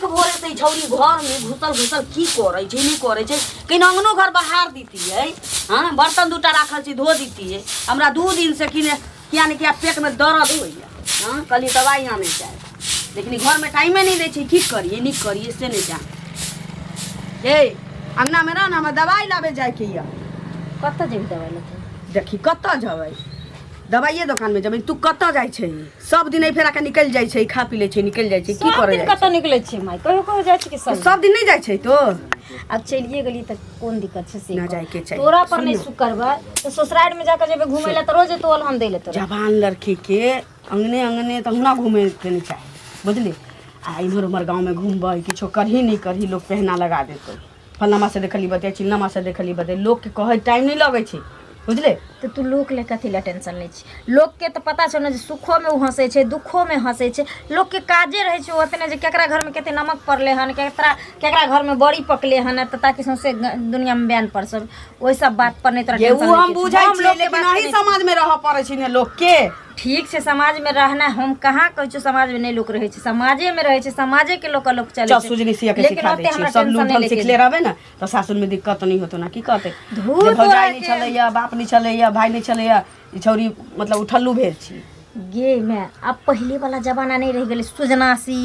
एक भोरे से छौरी घर में घुसल की करे छै नहीं करे छै कहीं अंगनो घर बहार दीती है। हाँ बर्तन दूटा राखल छै धो दीती है। हमरा 2 दिन से किया नहीं किया पेट में दर्द होइए। हाँ कल दवाई आने जाए लेकिन घर में टाइमे नहीं दे छै। की करिए नहीं करिए से नहीं जाए। ए अंगना में रह ना हम दवाई लाबे जाए के या कत जेबी दवाई लेते देखी कत जबै दवाइये दुकान में जब तू कत जाय छै सब दिन फेर आके निकल जाय छै खा पी ले छै निकल जाय छै की करे जाय कत निकले छै माई कहियो कहियो जाय छै कि सब दिन नहीं जाय छै तो अब चलिए गली त कोन दिक्कत छै से ना जाय के चाहिए तोरा पर नहीं सुकरबा तो ससुराल में जाकर जेबे घूमे ला त रोज तो हम दे ले तोरा जवान लड़की के अंगने त हुना घूमे के नहीं चाहिए बुझली। आ इधर उमर गांव में घूमबै किछो करही नहीं करही लोग पहना लगा देतो फलनमा से देखली बते चिलनमा से देखली बते लोग के कहे टाइम नहीं लगे छै बुझले। तो तू लोग ले कथी ला टेंशन ले छी लोग के तो पता छै न जे सुखो में हंसे छै दुखो में हंसे छै लोग के काजे रहे छै ओतने जे केकरा घर में केते नमक पड़ले हन केकरा घर में बड़ी पकले हन त ताकि सौंसे दुनिया में बयान पर सब ओइ सब बात पर नहीं तोरा टेंशन वो हम बुझाई छै लेकिन अही समाज में रह पड़े छै ने लोग के ठीक से समाज में रहना हम कहाँ कहै छी समाज में नहीं लोग रहे छै समाजे में रहे छै समाजे के लोग चले छै सुजनी सिया के सिखा दे छै सब लोग हम सिखले रहबे ना तो सासुर में दिक्कत नहीं होतो ना की कहते भौजाई नहीं चलैया बाप नहीं चलैया भाई नहीं चलैया ई छौरी मतलब उठल्लू भेल छी गे मैं अब पहले वाला जमाना नहीं रह गेलै सुजना सी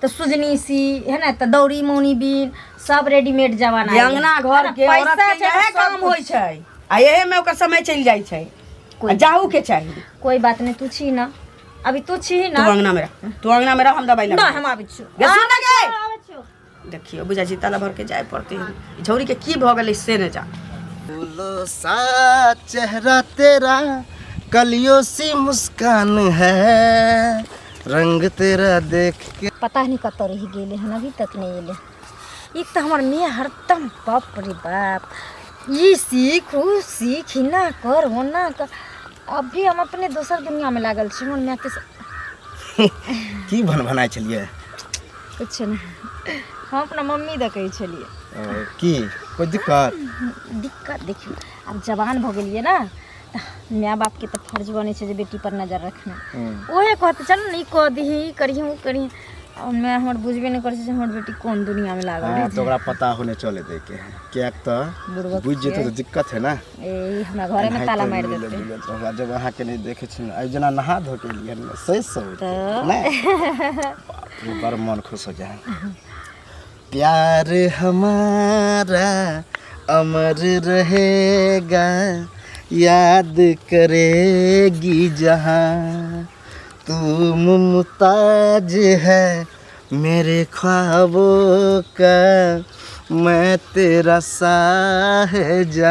तो सुजनी सी है ना तो दौड़ी मौनी बीन सब रेडीमेड जमाना अंगना घर के औरत के यही काम होय छै आ यही में ओकर समय चल जाय छै जाहू के चाहिए कोई बात नहीं तू छी ना अभी तू छी ना तू अंगना में रह हम दवाई ना हम आबै छी देखियो बुझा जी ताला भर के जाए पड़ते है झौरी के की भ गेलै से न जा फूलों सा चेहरा तेरा कलियों सी मुस्कान है रंग तेरा देख के पता नहीं कत रह गेले हन अभी तक नहीं एले एक तो हमर में हरदम बाप रे बाप ये सीख वो सीख ही ना कर होना कर अभी हम अपने दोसर दुनिया में लागल छी मन में के की भनभनाय छलिए कुछ नहीं हम अपना मम्मी द कहे छलिए की कोई दिक्कत देखियो अब जवान भ गेलिए ना माँ बाप के तो फर्ज बने छै जे बेटी पर नजर रखना ओहे कहते चल नहीं कह दही करी और मैं हमर बुझबे नहीं कर हमर बेटी कौन दुनिया में लागल है तो ओकरा पता होने चले दे के क्या तो बुझ जेते तो दिक्कत है ना ए हमरा घरे में ताला मार देते जब अहाँ के नहीं देखे छी आई जना नहा धो के लिए सही सब ना बर मन खुश हो जाए प्यार हमारा अमर रहेगा याद करेगी जहां तू मुमताज है मेरे ख्वाबों का मैं तेरा शाहजहां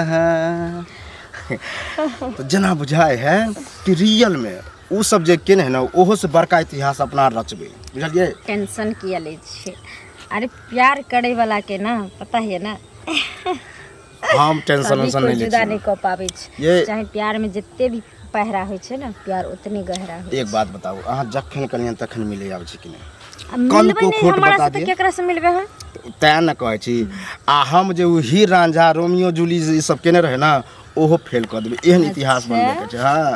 तो जना बुझाए है कि रियल में उ सब जे केने है ना ओहो से बड़का इतिहास अपना रचबे बुझलिए टेंशन किया ले छे अरे प्यार करे वाला के ना पता है ना हम टेंशन नहीं ले जुदा नहीं कर पावे छै चाहे प्यार में जितने भी पहरा होय छै ना प्यार उतने गहरा होय एक बात बताओ अहाँ जखन कलियन तखन मिले आबै छै कि नहीं कल को खोट बता दिए केकरा से मिलबे हम तै न कहै छी आ हम जे हीर रांझा रोमियो जूली ई सब केने रहे ना ओहो फेल कर देबे एहन इतिहास बनबे के छै हां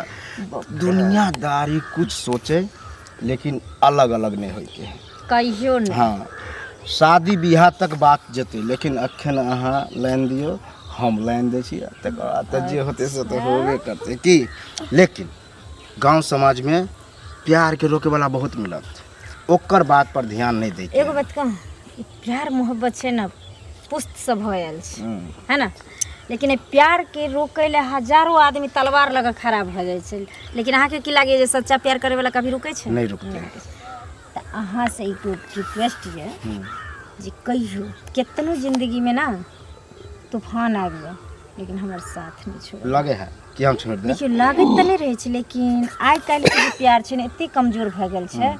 दुनियादारी कुछ सोचे लेकिन अलग अलग नहीं होय के कहियो नहीं हां शादी बियाह तक बात जेते लेकिन अखन अहाँ लाइन दियो हम लाइन दे छी त जे होते से तो होबे करते की लेकिन गांव समाज में प्यार के रोके वाला बहुत मिलत ओकर बात पर ध्यान नहीं दै एगो बात कह प्यार मोहब्बत छै ना पुस्त से भयल छै है ना लेकिन ए प्यार के रोके ले हजारों आदमी तलवार लगा खड़ा भ जाय छै लेकिन अहाँ के की लागे जे सच्चा प्यार करे वाला कभी रुकै छै नहीं रुकते त अहाँ से एक रिक्वेस्ट है जे कहियो कितनो जिंदगी में ना तूफान आ गया लेकिन हमारे साथ नहीं छोड़ लगे है कि हम छोड़ दे देखियो लागत त नहीं रहे छै लेकिन आइ काल्हि के प्यार छै ने एते कमजोर भ गेल छै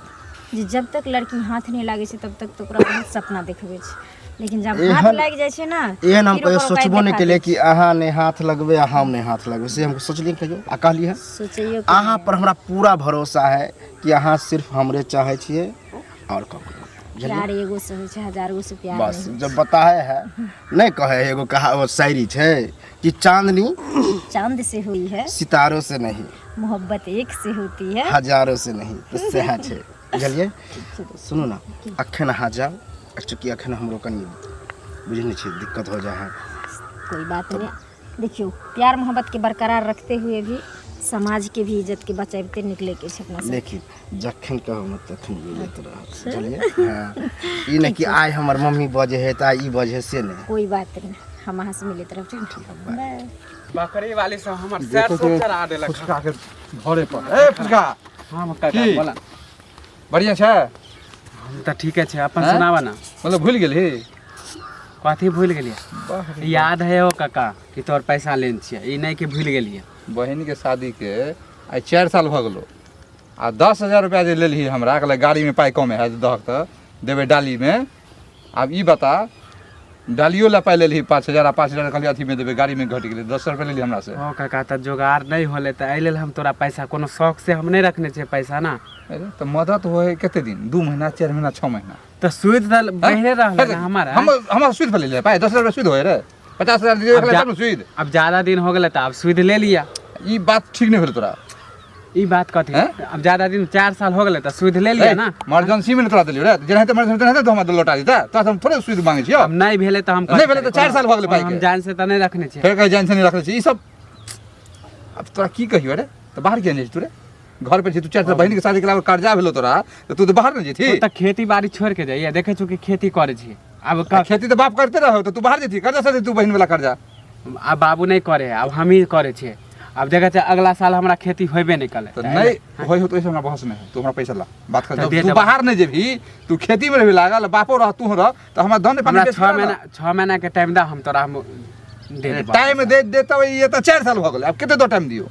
जे जब तक लड़की हाथ नहीं लागे छै तब तक तो ओकरा बहुत सपना देखबे छै लेकिन जब हाथ लग जाय छै ना एहन हम कहियो सोचबो नहीं केले कि अहाँ ने हाथ लगबे आ हम ने हाथ लगबे से हम सोचलिए कहियो आ कहलिए है सोचियो अहाँ पर हमरा पूरा भरोसा है कि अहाँ सिर्फ हमरे चाहे छिए और ककरो प्यार एगो से होय छै हजारों से प्यार बस जब बताए है नहीं कहे एगो कहा वो शायरी छै कि चांदनी चांद से हुई है सितारों से नहीं मोहब्बत एक से होती है हजारों से नहीं तो सह छै बुझलिए सुनो ना अखन अहाँ जाओ चूँकि अखन हमरो कनि बुझै छी दिक्कत हो जाए है। कोई बात नहीं। देखियो प्यार मोहब्बत के बरकरार रखते हुए भी समाज के भी इज्जत के बचाते निकले के छै अपना सब। लेकिन जखन कहब तखन बोलैत रहत चलिए। हाँ ई नहीं कि आइ हमर मम्मी बजे है तो ई बजे से नहीं। कोई बात नहीं, हम अहाँ से मिलते रहब। ठीक है बाय। बकरी वाली सब हमर सैर सब चढ़ा देलक फुसका के घरे पर। ए फुसका हां काका बोला बढ़िया छै। हम त ठीके छै, अपन सुनावा ना। मतलब भूल गेली कथी भूल गेलिए? याद है ओ काका कि तोर पैसा लेन छिए, ई नहीं कि भूल गेलिए। बहन के शादी के आई 4 साल भ गेलो आ 10,000 रुपया जे लेली हमरा कहले गाड़ी में पाई कमे है दहक त देबे डाली में। अब ई बता डालियो ला पाई लेली 5,000 आ 5,000 कहली अथी में देबे गाड़ी में घट गेले 10 रुपया लेली हमरा से। ओ काका त जोगाड़ नहीं होले त आई लेल हम तोरा पैसा कोनो शौक से हम नहीं रखने छे पैसा ना। अरे त मदद होए केते दिन 2 महीना 4 महीना 6 महीना त सुध बहरे रहले ना हमारा। हम सुध पर ले ले पाई 10 रुपया सुध होए रे 50,000 दिए कहले तब सुध। अब ज्यादा दिन हो गेले त अब सुध ले लिया। ई बात ठीक नहीं होले तोरा। ई बात कथी? अब ज्यादा दिन 4 साल हो गेले त सुध ले लिया ना। इमरजेंसी में तोरा देलियो रे जेना त इमरजेंसी रहते त हम लौटा देता त हम थोड़े सुध मांगे छियो। अब नहीं भेले त हम नहीं भेले त 4 साल हो गेले पाई के हम जान से त नहीं रखने छी। फिर कह जान से नहीं रखने छी ई सब। अब तोरा की कहियो रे त बाहर के नहीं तू रे घर पे छी तू 4 साल बहिनी के शादी के कर्जा भेलो तोरा त तू त बाहर नहीं जेथी। त खेती बाड़ी छोड़ के जाइए देखे छु कि खेती करे छी। अब खेती त बाप करते रहो त तू बाहर जेथी कर्जा से तू बहिन वाला कर्जा। अब बाबू नहीं करे अब हम ही करे छे। अब देखा छै अगला साल हमरा खेती होबे नहीं कले। तो नहीं होय हो तो ऐसे हमरा बहस नहीं है। तू हमरा पैसा ला बात कर। तू बाहर नहीं जेभी तू खेती में रहबे लागल बापो रह तू रह त हमरा धन पानी 6 महीना के टाइम दा हम तोरा हम दे देबो। टाइम दे देता ये त 4 साल हो गेल अब केते दो टाइम दियो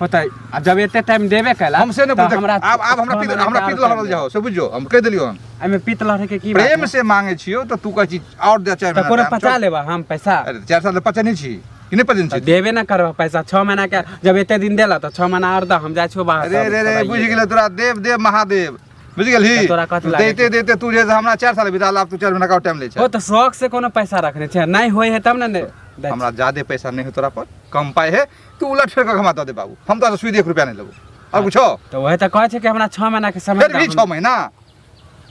पता है। अब जब एते टाइम देबे कैला हमसे ने पूछ। अब हमरा पीत लहरल जाओ से बुझो हम कह देलियो हम एमे पीत लहरे के की प्रेम से मांगे छियो त तू कह छी और दे 4 महीना तोरा पचा लेबा हम पैसा। अरे 4 साल पचा नहीं छी कि नहीं पचन छी देबे ना करबा पैसा 6 महीना के जब एते दिन देला त 6 महीना और दा हम जाय छो बाहर। अरे रे बुझ गेले तोरा देव देव महादेव बुझ गेलही। तोरा कथि लागे देते देते तू जे हमरा 4 साल बिता ला तू 4 महीना का टाइम ले छ। ओ त शौक से कोनो पैसा रखने छ नहीं होय है तब ना हमरा ज्यादा पैसा नहीं है तोरा पर कम पाए है तू उलट फेर के घमा दे बाबू हम तो सुई 1 रुपया नहीं लेबो और कुछो। तो वही त कहे छै कि हमरा 6 महीना के समय फिर भी 6 महीना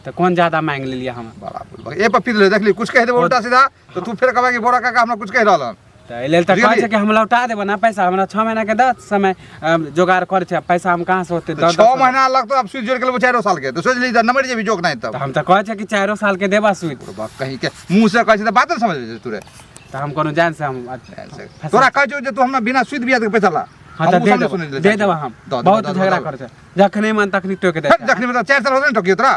त कौन ज्यादा मांग ले लिया हम बराबर ए पर पीत ले देख ली कुछ कह दे उल्टा सीधा तो तू फिर कहबा कि बोरा काका हमरा कुछ कह रहलन त ए लेल त कहे छै कि हम लौटा देबो ना पैसा हमरा 6 महीना के दस समय जोगाड़ करे छै पैसा हम कहां से होते 6 महीना लगतो अब सुई जोड़ के लेबो 4 साल के तो सोच ली नंबर जे भी जोक नहीं तब हम त कहे छै कि 4 साल के देबा सुई कहीं के मुंह से कहे छै त बात समझ ले तू रे त हम कोनो जान से हम तोरा कह जो जे तू हमरा बिना सुध बिया के पैसा ला। हां त दे देबा हम बहुत झगड़ा कर छै जखने मन तखनी टोक दे जखने मतलब 4 साल हो गए टोकियो तोरा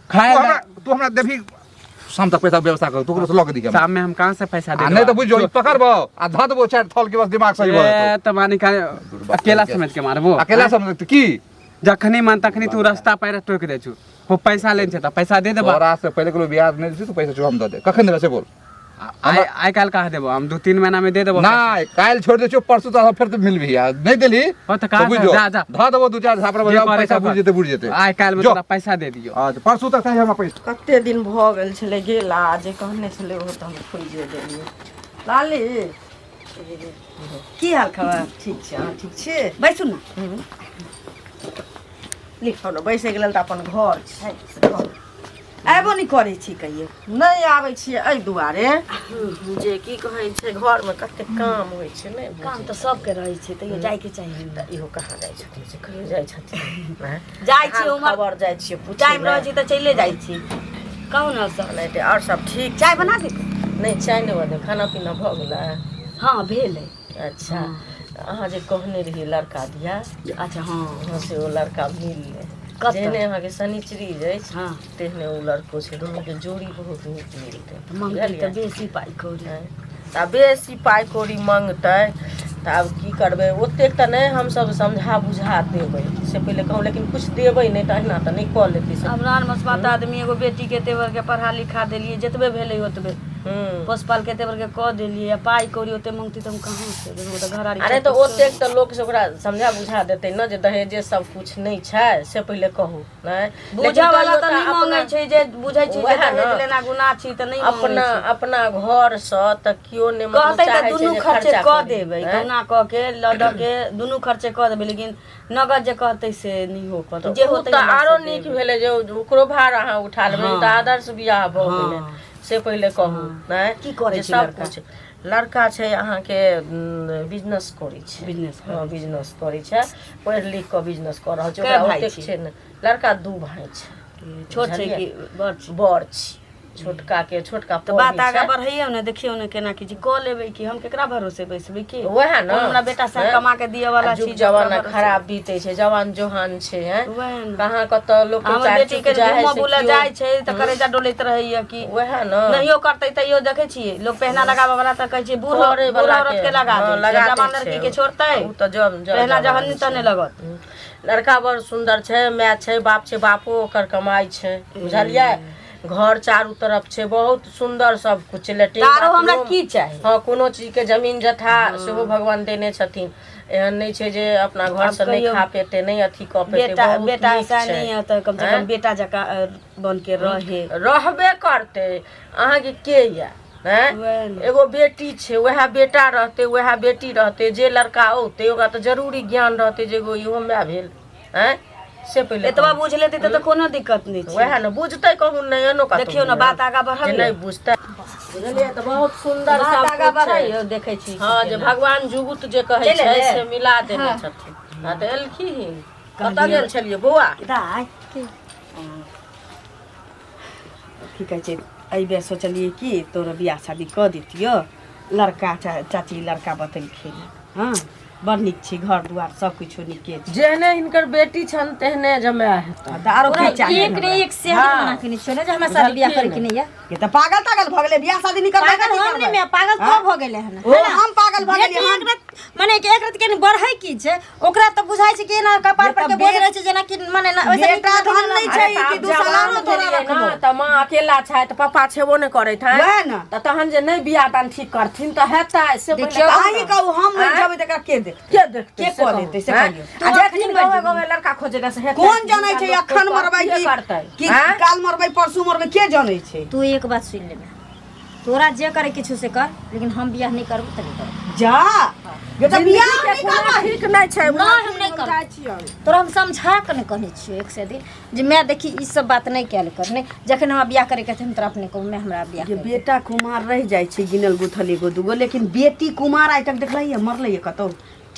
खाए तू हमरा देबी शाम तक पैसा व्यवस्था कर तू को लग दी शाम में हम कहां से पैसा दे नहीं तो बुझो पकड़बो आ ध देबो 4 थल के बस दिमाग सही हो त मानी का अकेला समझ के मारबो अकेला समझ त की जखने मन तखनी तू रास्ता पैर टोक दे छु वो पैसा लेन छै त पैसा दे देबा। तोरा से पहले को ब्याज नहीं दे तू पैसा जो हम दे कखन देबे से बोल आई काल कहा देबो हम 2-3 महीना में दे देबो ना काल छोड़ दे छु परसों तो फिर तो मिलबी यार नहीं देली हो त का जा जा ध देबो 2-4 झापरा बजाओ पैसा बुझ जेते आई काल में तोरा पैसा दे दियो। आज परसों तक चाहिए हमरा पैसा कते दिन भ गेल छले गेला जे कहने छले ओ त हम खोजे देलिए। लाली की हाल खबर? ठीक छै हां ठीक छै बैसु ना लिखौ न बैसे गेल त अपन घर छै आबो नहीं करे छी कहियो नहीं आबै छी एहि दुआरे जे की कहै छै घर में कते काम होय छै नै काम त सब के रहै छै तइयो जाय के चाहिए त इहो कहां जाय छथिन से कहियो जाय छथिन जाय छी उमर खबर जाय छी टाइम रहै छै त चले जाय छी कौन हाल सब नै और सब ठीक चाय बना दे नहीं चाय नै बने खाना पीना भ गेलै हां भेलै। अच्छा अहाँ जे कहने रही लड़का दिया अच्छा हां से ओ लड़का मिलले जेने अहाँ के शनिचरी जाय हां तेहने उ लड़को छै दोनों के जोड़ी बहुत नीक मिलते मंगल त बेसी पाई कौड़ी त बेसी पाई कौड़ी मांगतै त अब की करबै ओतेक त नहीं हम सब समझा बुझा देबै से पहले कहूं लेकिन कुछ देबै नहीं त अहिना त नहीं क लेती। अब रान मसबात आदमी एगो बेटी के तेवर के पढ़ा लिखा देलिए जतबे भेलै ओतबे पोस पाल के तेबर के कह देलिए पाई कौड़ी ओते मांगती त हम कहां से देबो त घर आरी अरे तो ओतेक तो लोग से ओकरा समझा बुझा देते न जे दहेजे सब कुछ नहीं छै से पहिले कहू नहीं बुझा वाला त नहीं मांगे छै जे बुझै छै जे दहेज लेना गुनाह छी त नहीं अपना अपना घर से त कियो ने मतलब कहते त चाहे दुनू खर्चे क देबै कहुना क के लद के दुनू खर्चे क देबै लेकिन नगद जे कहते से नहीं हो पत जे होते त आरो नीक भेले जे ओकरो भार अहाँ उठा लेबै त आदर्श बियाह भ गेलै से पहिले कहू नहीं की करे छै सब कुछ लड़का छै अहाँ के बिजनेस करै छै बिजनेस करै छै पढ़ लिख के बिजनेस कर रहल छै ओकरा ओतेक छै ने लड़का दू भाई छै छोट छै कि बड़ छै बड़ छै छोटका तो बात आगे बढ़ैयो ने देखियो ने केना की क लेबै कि हम केकरा भरोसे बैसबै की वह न हमरा बेटा से कमा के दिए वाला छी जवान खराब बीते छै जवान जोहान छै हैं कहां कत लोग के हमर बेटी के घुमा बुला जाय छै त करेजा डोलैत रहैया कि वह न नहियो करतै तइयो देखै छियै लोग पहना लगाबे वाला त कहै छै बूढ़ औरत के लगा दे जवान लड़की के छोड़तै उ त जब पहना जहन तने लगत लड़का बड़ सुंदर छै माय छै बाप छै बापो ओकर कमाई छै बुझलियै घर चारू तरफ छै बहुत सुंदर सब कुछ लेटिंग तारो हमरा की चाही हां कोनो चीज के जमीन जथा सेहो भगवान देने छथिन एहन नहीं छै जे अपना घर से नहीं खा पेते नहीं अथी क पेते बहुत बेटा ऐसा नहीं है त कम से कम बेटा जका बन के रहबे करते अहाँ के या हैं एगो बेटी छै वह बेटा रहते वह बेटी रहते जे लड़का औते ओकरा त जरूरी ज्ञान रहते जे एगो इहो माय भेल हैं से पहिले एतबा बुझ लेते त कोनो दिक्कत नहीं छै वह न बुझतै कहू नहीं एनो का देखियो न बात आगा बढ़ल नहीं बुझतै बुझलिए त बहुत सुंदर सब आगा बढ़ैयो देखै छी हां जे भगवान जुगुत जे कहै छै से मिला देने छथिन हां त एलखी कत गेल छलिए बौआ दाई की कहै छै एहि बेर सोचलिए कि तोरा बियाह शादी क दितियो लड़का चाची लड़का बतेलखिन हां बड़ नीक छी घर दुआर सब कुछ नीके छै जेहने हिनकर बेटी छन तेहने जमाय हेतै आरो की चाहिए एक रे एक से बना के नहीं छोड़े जे हमरा शादी बियाह करे के नहीं है के त पागल भ गेले बियाह शादी नहीं करबै पागल हम नहीं मैं पागल तो भ गेले हन हम पागल भ गेलिए हम माने एक रात के बढ़ै की छै ओकरा त बुझाय छै कि ना कपार पर के बोझ रहै छै जेना कि माने वैसे बेटा धन नहीं छै कि दूसरा में तोरा रखबो त मां अकेला छै त पापा छेबो नहीं करैत है वह न त तहन जे नहीं बियाह दान ठीक करथिन त हेतै से देखियो आही कहू हम नहीं जेबै त के दे के देखतै के को देतै से कहियो आ जेथिन गावे लड़का खोजेगा से हेतै कौन जानै छै अखन मरबै कि काल मरबै परसू मरबै के जानै छै तू एक बात सुन ले तोरा जे करे किछु से कर लेकिन हम बियाह नहीं करब त नहीं करब जा बेटा बियाह नहीं करब ठीक नहीं छै ना हम नहीं करब तोरा हम समझा के नहीं कहने छियो एक से दिन जे मैं देखी ई सब बात नहीं कैल कर नहीं जखन हम बियाह करे के हम तोरा अपने कहू मैं हमरा बियाह ये बेटा कुमार रह जाय छै गिनल गुथल एगो दुगो लेकिन बेटी कुमार आइ तक देखलैया मरलै कतौ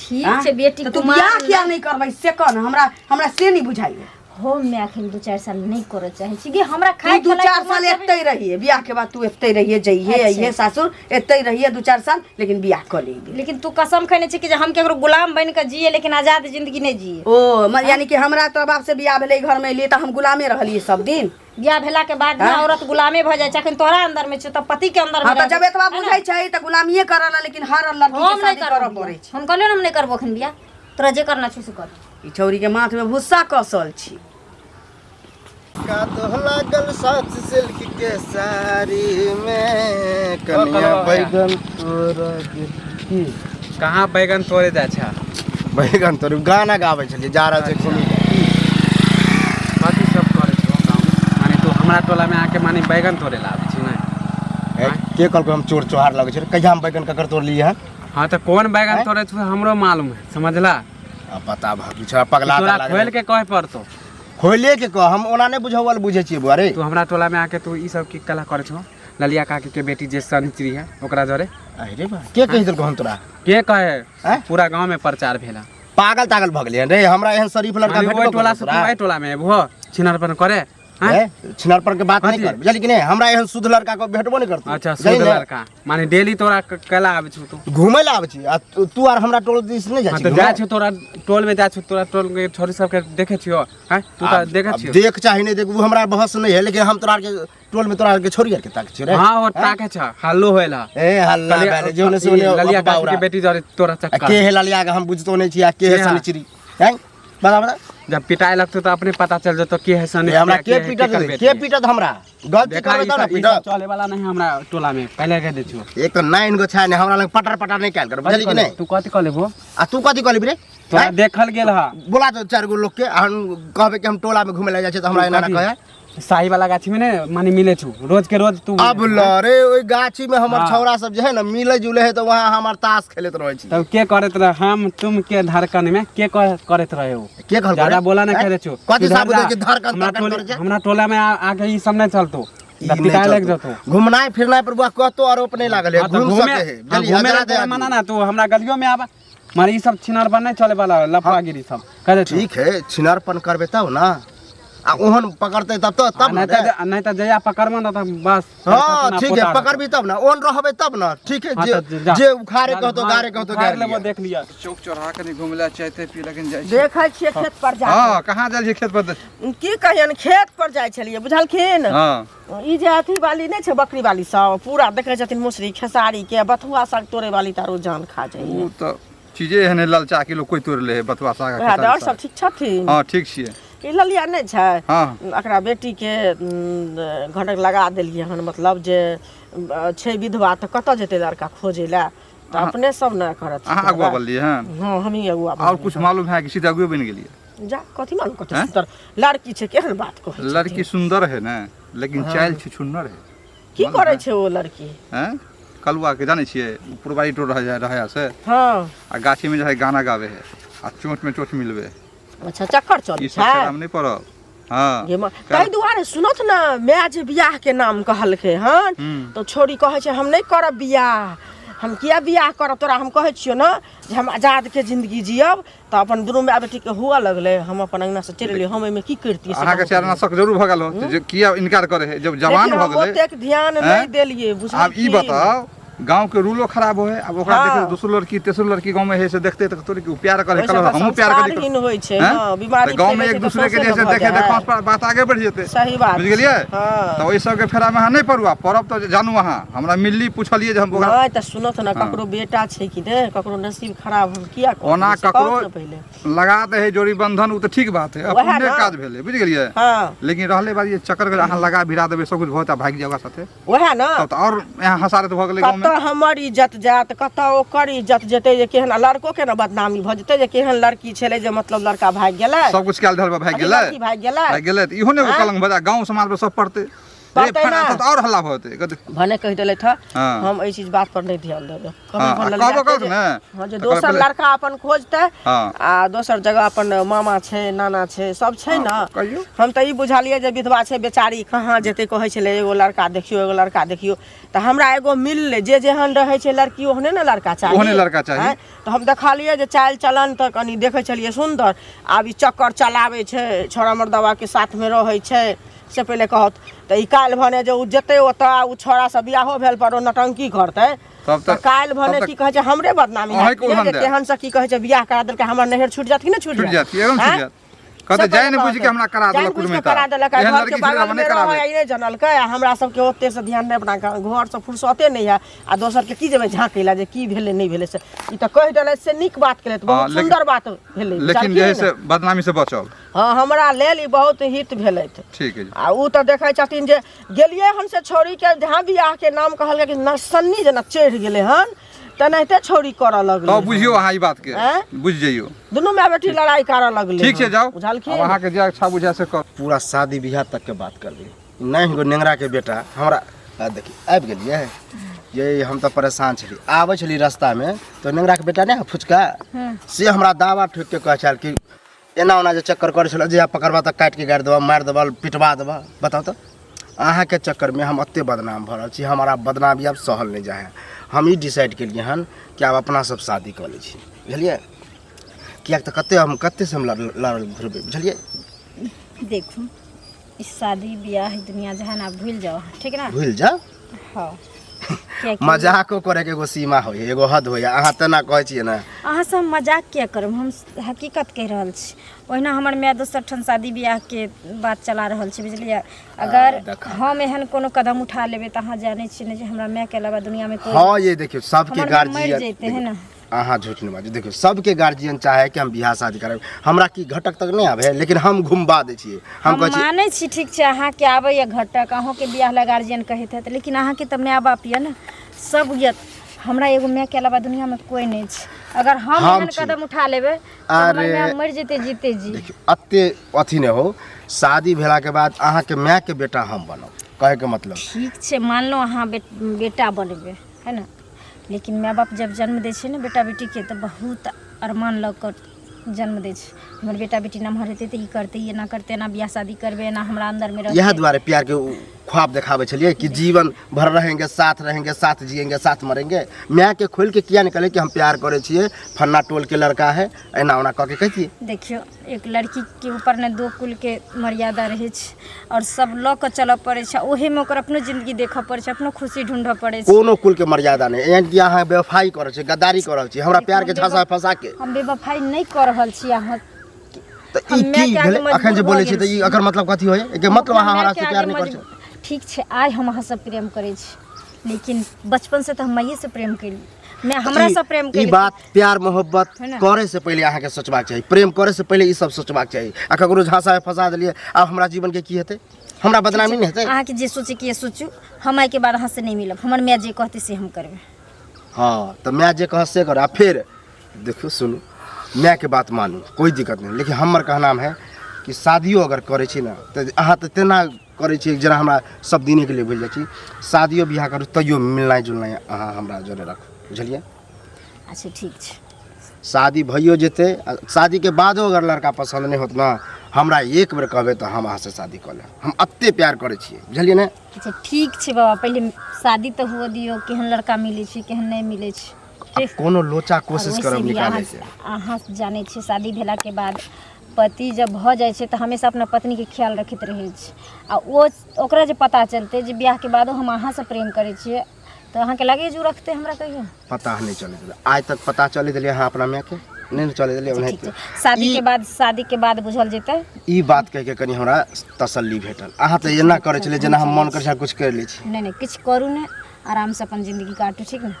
ठीक छै बेटी तू बियाह किया नहीं करबै से कन हमरा से नहीं बुझाइए हो मैं अखन 2-4 साल नहीं करे चाहे छी कि हमरा खाए 2-4 साल एतै रहिए बियाह के बाद तू एतै रहिए जइए ये सासुर एतै रहिए 2-4 साल लेकिन बियाह कर लेबे लेकिन तू कसम खैने छी कि जे हम केकरो गुलाम बन के जिए लेकिन आजाद जिंदगी नहीं जिए ओ यानी कि हमरा तो बाप से बियाह भेलै घर में लिए त हम गुलामे रहलिए सब दिन बियाह भेला के बाद ना औरत गुलामे भ जाय छै अखन तोरा अंदर में छै त पति के अंदर में त जब एतबा बुझाइ छै त गुलामीए करला लेकिन हर लड़की के शादी करऽ पड़ै छै हम कहलियो हम नहीं करबो अखन बियाह तोरा जे करना छै से कर ई छौरी के माथ में भुस्सा कसल छी का तो लागल साथ सिल्क के साड़ी में कनिया बैगन तोरा की कहाँ बैगन तोड़े जाइ छै बैगन तोड़ गाना गाबै छलिए जा रहल छै कोनो कथी सब करे छौ गाँव माने तू हमरा टोला में आके माने बैगन तोड़े ला आबै छी नै के कहलको हम चोर चोहार लगै छै कहिया हम बैगन ककर तोड़ लिए हैं हां त कोन बैगन तोड़े छौ हमरो मालूम है समझला अब पता भागी छ पगला तोरा खोल के कहे पड़तो खोले के कह हम ओना नहीं बुझावल बुझे छिए बुआरे तू हमरा टोला में आके तू ई सब की कला करे छौ ललिया काकी के बेटी जे संतरी है ओकरा जरे अरे बा के कहि देलको हम तोरा के कहे पूरा गांव में प्रचार भेला पागल तागल भ गेलिए रे हमरा एहन शरीफ लड़का भेटबो टोला से तू टोला में एबो छिनारपन करे छिनारपन के बात नहीं कर बुझली कि नहीं हमरा एहन शुद्ध लड़का को भेटबो नहीं करतो अच्छा शुद्ध लड़का माने डेली तोरा कला आबै छौ तू घूमे ला आबै छी आ तू आर हमरा टोल दिस नहीं जा छी जा छ तोरा टोल में जा छ तोरा टोल के छोरी सब के देखे छियो हैं तू त देखे छियो देख चाहि नहीं देख वो हमरा बहस नहीं है लेकिन हम तोरा के टोल में तोरा के छोरी के ताक छी रे हां हो ताके छ हल्लो होएला ए हल्ला बेले जोने सोने ललिया काकी के बेटी जरे तोरा चक्कर के है ललिया के हम बुझतो नहीं छी आ के है सनिचरी हैं बता बता जब पिटाई लगतो तो अपने पता चल जतो के है सने हमरा के पीटत हमरा गलती करबे त ना पीटत चले वाला नहीं हमरा टोला में पहले कह दे छु एक तो 9 गो छाने हमरा लग पटर नहीं कैल कर बुझली कि नहीं तू कथि क लेबो आ तू कथि कहली रे तोरा देखल गेल हा बोला तो 4 गो लोग के हम कहबे कि हम टोला में घूमे ले जाय छै त हमरा एना ना कहे साही वाला गाछी में ने माने मिले छु रोज के रोज तू अब रे ओई गाछी में हमर छौरा सब जे है ना मिले जुले है तो वहां हमर ताश खेलत रहै छी तब के करत रह हम तुम के धड़कन में के करत रहे हो के कहल ज्यादा बोला ना करे छु कथि साबुत के धड़कन करे छै हमरा टोला में आके ई सब नहीं चलतो पिटाई लग जतो घूमनाय फिरनाय पर बुआ कहतो आरोप नहीं लागल है घूम सके है जल्दी हजरा दे मना ना तू हमरा गलियों में आबा मारे ई सब छिनार बन नहीं चले वाला लफागिरी सब करे छु ठीक है छिनारपन करबे तब ना आ ओहन पकड़ते तब तो तब नहीं तो जया पकड़मा ना तो बस हां ठीक है पकड़बी तब ना ओन रहबे तब ना ठीक है जे उखाड़े कहतो गारे कहतो गारे लेबो देख लिया चौक चौराहा कनी घुमला चाहते पी लेकिन जाय देखै छियै खेत पर जा हां कहां जाय छै खेत पर की कहियन खेत पर जाय छलियै बुझलखिन हां ई जे अथी वाली नै छै बकरी वाली सब पूरा देखै छथिन मुसरी खेसारी के बथुआ साग तोड़े वाली तारो जान खा जाय ऊ तो चीजे एहने ललचा किलो कोई तोड़ ले बथुआ साग वएह डर सब ठीक छथिन हां ठीक छियै ई ललिया नै छै हां एकरा बेटी के घटक लगा देलियै हन मतलब जे छै विधवा त कतऽ जेतै लड़का खोजे ला त अपने सब न करत अहाँ अगुआ बोलिए हां हां हम ही अगुआ और कुछ मालूम है कि सीधा अगुआ बन गेलिए जा कथी मालूम कथी सुंदर लड़की छै केहन बात कहै लड़की सुंदर है ना लेकिन चाल छै छुन्नर है की करै छै ओ लड़की हैं कलुआ के जाने छिए पुरबारी टोर रह से हां आ गाछी में जो है गाना गावे है आ चोट में चोट मिलवे अच्छा चक्कर चल ई सब शराब नहीं पड़ब हां ये ताहि दुआरे सुनत ना मैं जे बियाह के नाम कहलकै हन तो छोरी कहै छै हम नहीं करब बियाह हम किया बियाह करब तोरा हम कहै छियो ना जे हम आजाद के जिंदगी जियब त अपन दुनू माय बेटी के हुआ लगले हम अपन अंगना से चलि एलियै हम एमे की करतियै अहाँ के चारना शक जरूर भ गेल हो जे किया इनकार करे है जब जवान भ गेलै ओतेक ध्यान नहीं देलियै बुझलियै अब ई बताओ गांव के रूलो खराब हो है अब ओकरा देखे दूसरो लड़की तेसरो लड़की गांव में है से देखते त तोरे के प्यार करे कल हमहु प्यार करी होय छै हां बीमारी गांव में एक दूसरे के जैसे देखे देखो बात आगे बढ़ जेते सही बात बुझ गेलियै हां तो ओइ सब के फेरा में हां नहीं पड़ुआ परब तो जानू अहाँ हमरा मिलली पूछलिए जे हम ओकरा हां त सुनत ना ककरो बेटा छै कि ने ककरो नसीब खराब हम किया ओना ककरो लगा दे है जोड़ी बंधन उ त ठीक बात है अपने काज भेले बुझ गेलियै हां लेकिन रहले बात ये चक्कर के अहाँ लगा भिड़ा देबे सब कुछ होता भाग जाओगा साथे ओहे ना तो और यहां हसारत भ गेलै गांव में कत हमर इज्जत जात कत ओकर इज्जत जेतै जे केहन लड़को के ना बदनामी भ जेतै जे केहन लड़की छलै जे मतलब लड़का भाग गेलै सब कुछ काल धरबा भाग गेलै भाग गेलै त इहो ने कलंक बजा गांव समाज में सब पड़ते रे फड़ा त और हल्ला होते भने कहि देले था हम एई चीज बात पर नहीं ध्यान देबे कहबो ना हां जे दोसर लड़का अपन खोजते आ दोसर जगह अपन मामा छै नाना छै सब छै ना हम त ई बुझालिए जे विधवा छै बेचारी कहां जेतै कहै छले एगो लड़का देखियो त हमरा एगो मिलले जे जेहन रहै छै लड़की ओहने ना लड़का चाहिए ओहने लड़का चाहिए त हम देखलिए जे चाल चलन त कनी देखै छलिए सुंदर आब ई चक्कर चलाबै छै छोरा मर्दवा के साथ में रहै छै से पहले कहत त ई काल भने जे उ जेतै ओता उ छोरा से बियाहो भेल पर नटंकी करतै तब काल भने की कहै छै हमरे बदनामी है केहन से की कहै छै बियाह करा देलकै हमर नहर छूट जात कि न छूट जात एकदम छूट जात कहते जाय ने बुझी के हमरा करा देलक कुलमे करा देलक घर के बगल में रहै आई नै जानलकै हमरा सब के ओते से ध्यान नै अपना घर से फुर्सते नै है आ दोसर के की जेबै झांकैला जे की भेलै नै भेलै से ई त कहि देलै से नीक बात केलै त बहुत सुंदर बात भेलै लेकिन जे से बदनामी से बचल हां हमरा लेल ई बहुत हित भेलै ठीक है आ उ त देखै छथिन जे गेलियै हम से छोरी के जहां बियाह के नाम कहल कि नसन्नी जना चढ़ गेलै हन तनैते छोरी करऽ लगलै तो बुझियो अहाँ ई बात के बुझ जइयो दुनू माय बेटी लड़ाई करऽ लगलै ठीक छै जाओ अब अहाँ के जे अच्छा बुझा से कर पूरा शादी बियाह तक के बात कर दी नहीं गो नेंगरा के बेटा हमरा देखी आबि गेलियै ये हम तो परेशान छली आबै छली रास्ता में तो नेंगरा के बेटा नहीं फुचका से हमरा दावा ठोक के कह छल कि एना ओना जे चक्कर करे छल जे पकड़बा त काट के गाड़ देबा मार देबा पिटवा देबा बताओ तो अहाँ के चक्कर में हम अत्ते बदनाम भ रहल छी हमारा बदनामी अब सहल नहीं जाए हम ई डिसाइड केलिए हन कि आब अपना सब शादी कर लै छी बुझलिए किया त कत्ते से हम लड़ल घुरबे बुझलिए देखू इस शादी ब्याह दुनिया जहां ना भूल जाओ ठीक ना भूल जा हां मजाको करे के एगो सीमा होय एगो हद होय अहाँ तना कहै छियै ना अहाँ सब मजाक किया करब हम हकीकत कह रहल छी ओहिना हमर माय दोसर ठन शादी ब्याह के बात चला रहल छी बुझलिए अगर हम एहन कोनो कदम उठा लेबे त अहाँ जानै छी ने जे हमरा माय के अलावा दुनिया में कोई हां ये देखियो सबके गार्जियन जेते है ना अहाँ झूठ नहीं बाजू। देखियो सबके गार्जियन चाहे कि हम बियाह शादी करब, हमरा की घटक तक नहीं आवे, लेकिन हम घुमबा दै छियै। हम कहै छी मानै छी ठीक छै अहाँ के आबै या घटक, अहों के बियाह ला गार्जियन कहैत है, लेकिन अहाँ के त माय बाप ये ना सब ये। हमरा एगो माय के अलावा दुनिया में कोई नहीं छै। अगर हम एहन कदम उठा लेबै तो हमर माय मर जेतै जीते जी। देखियो अते अथी नहीं हो, शादी भेला के बाद अहाँ के माय के बेटा हम बनब, कहे के मतलब ठीक छै मान लो अहाँ बेटा बनबै है ना, लेकिन माय बाप जब जन्म दै छै ना बेटा बेटी के तो बहुत अरमान लग कर जन्म दै छै। हमर बेटा बेटी नमहर हेतै तऽ ई करतै, ये ना करतै, ना बियाह शादी करबै, ना हमरा अंदर में रहतै। यह द्वारे प्यार के ख्वाब दिखावे छलिए कि जीवन भर रहेंगे, साथ जिएंगे, साथ मरेंगे। माय के खोल के किया निकले कि हम प्यार करे छिए, फन्ना टोल के लड़का है, एना ओना कह के कहिए। देखियो एक लड़की के ऊपर ने दो कुल के मर्यादा रहे छै और सब ल के चलऽ पड़े छै, ओहे में ओकर अपनो जिंदगी देखऽ पड़े छै, अपनो खुशी ढूंढऽ पड़े छै। कोनो कुल के मर्यादा नहीं, यानी कि अहाँ बेवफाई करे छै, गद्दारी कर रहल छी हमरा प्यार के झांसा फंसा के। हम बेवफाई नहीं कर रहल छी। अहाँ त ई की भेलै अखन जे बोलै छी त ई एकर मतलब कथी होय? एके मतलब अहाँ हमरा से प्यार नहीं करै छी। ठीक छै आइ हम अहाँ से प्रेम करै छी, लेकिन बचपन से तो हम माइये से प्रेम कैली, मैं हमरा से प्रेम ई कैली। बात प्यार मोहब्बत है ना? करे से पहले अहाँ के सोचबाक चाहिए, प्रेम करे से पहले ई सब सोचबाक चाहिए। आ ककरो झांसा फंसा देलिए, आब हमरा जीवन के की हेतै? हमरा बदनामी नहीं हेतै? अहाँ के जे सोचे कि ये सोचू, हम आइ के बाद अहाँ से नहीं मिलब, हमर माय जे कहते से हम करबे। हाँ तो मैं जे कह से कर। आ फिर देखियो सुनू, मैं के बात मानू कोई दिक्कत नहीं, लेकिन हमर कहना है कि शादियो अगर करे छी ना तो अहाँ तो तेना करे छी जेना हमरा सब दिने के लिए भेज जाइ छी। शादियो बियाह करू तैयो मिलनाइ जुलनाइ अहाँ हमरा जरे राखू, बुझलिए? अच्छा ठीक छै। शादी भइयो जेतै, शादी के बादो अगर लड़का पसंद नहीं होत ना, हमरा एक बेर कहबै तो हम अहाँ से शादी कऽ लेब। हम अत्ते प्यार करे छियै, बुझलिए ने? अच्छा ठीक छै बाबा, पहले शादी तो हुआ दियो, केहन लड़का मिले छै केहन नहीं मिले छै। अब कोनो लोचा कोशिश करब निकाले के। अहाँ जानै छियै शादी भेला के बाद पति जब भ जाइ छै तऽ हमेशा अपना पत्नी के ख्याल रखैत रहै छै, आ ओकरा जे पता चलते जे बियाह के बादो हम अहाँ से प्रेम करै छियै तो अहाँ के लगे जो रखते हमरा कहियो? पता नहीं चले दिले, आज तक पता चले दिले अहाँ अपना माय के नहीं चले दिले। ठीक छै, शादी के बाद बुझल जेतै। ई बात कह के कनी हमरा तसल्ली भेटल। अहाँ तो एना करे छले जेना हम मन करे कुछ कर लै छी। नहीं किछ करू ने, आराम से अपन जिंदगी काटू, ठीक ने?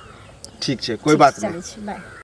ठीक छै, कोई बात नहीं। चलै छी, बाय।